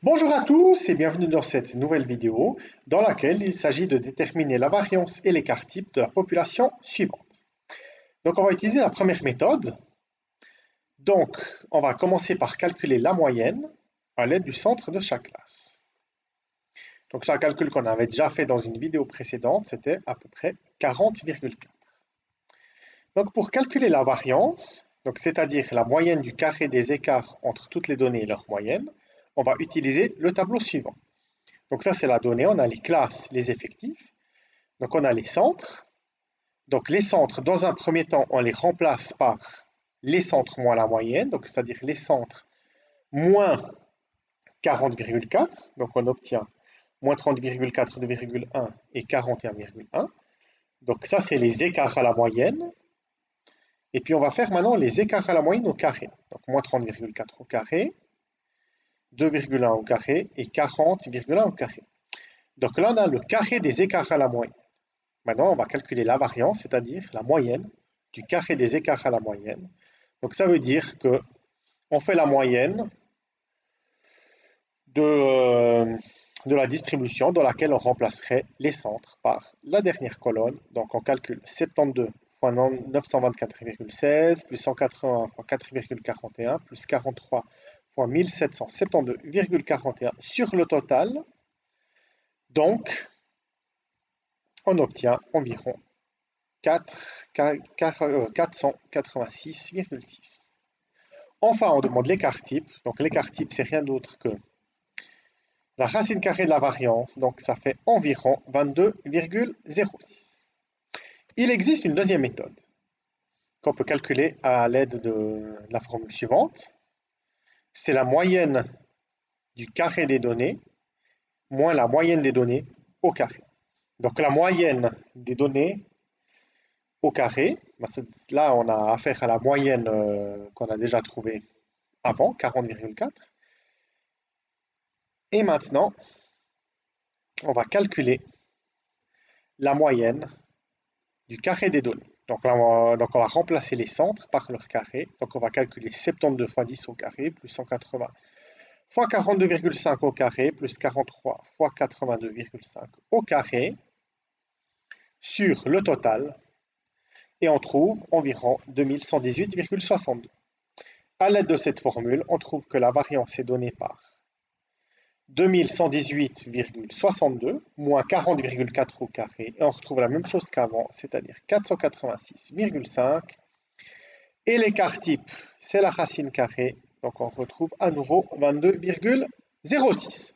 Bonjour à tous et bienvenue dans cette nouvelle vidéo dans laquelle il s'agit de déterminer la variance et l'écart type de la population suivante. Donc on va utiliser la première méthode. Donc on va commencer par calculer la moyenne à l'aide du centre de chaque classe. Donc c'est un calcul qu'on avait déjà fait dans une vidéo précédente, c'était à peu près 40,4. Donc pour calculer la variance, c'est-à-dire la moyenne du carré des écarts entre toutes les données et leur moyenne, on va utiliser le tableau suivant. Donc ça, c'est la donnée. On a les classes, les effectifs. Donc on a les centres. Donc les centres, dans un premier temps, on les remplace par les centres moins la moyenne. Donc c'est-à-dire les centres moins 40,4. Donc on obtient moins 30,4, 2,1 et 41,1. Donc ça, c'est les écarts à la moyenne. Et puis on va faire maintenant les écarts à la moyenne au carré. Donc moins 30,4 au carré, 2,1 au carré et 40,1 au carré. Donc là, on a le carré des écarts à la moyenne. Maintenant, on va calculer la variance, c'est-à-dire la moyenne du carré des écarts à la moyenne. Donc ça veut dire que on fait la moyenne de la distribution dans laquelle on remplacerait les centres par la dernière colonne. Donc on calcule 72 fois 924,16 plus 180 fois 4,41 plus 43 fois 1772,41 sur le total. Donc, on obtient environ 486,6. Enfin, on demande l'écart type. Donc, l'écart type, c'est rien d'autre que la racine carrée de la variance. Donc, ça fait environ 22,06. Il existe une deuxième méthode qu'on peut calculer à l'aide de la formule suivante. C'est la moyenne du carré des données moins la moyenne des données au carré. Donc, la moyenne des données au carré, là on a affaire à la moyenne qu'on a déjà trouvée avant, 40,4. Et maintenant, on va calculer la moyenne du carré des données. Donc, là, on va remplacer les centres par leur carré. Donc on va calculer 72 fois 10 au carré, plus 180 fois 42,5 au carré, plus 43 fois 82,5 au carré, sur le total, et on trouve environ 2118,62. À l'aide de cette formule, on trouve que la variance est donnée par 2118,62 moins 40,4 au carré, et on retrouve la même chose qu'avant, c'est-à-dire 486,5. Et l'écart type, c'est la racine carrée, donc on retrouve à nouveau 22,06.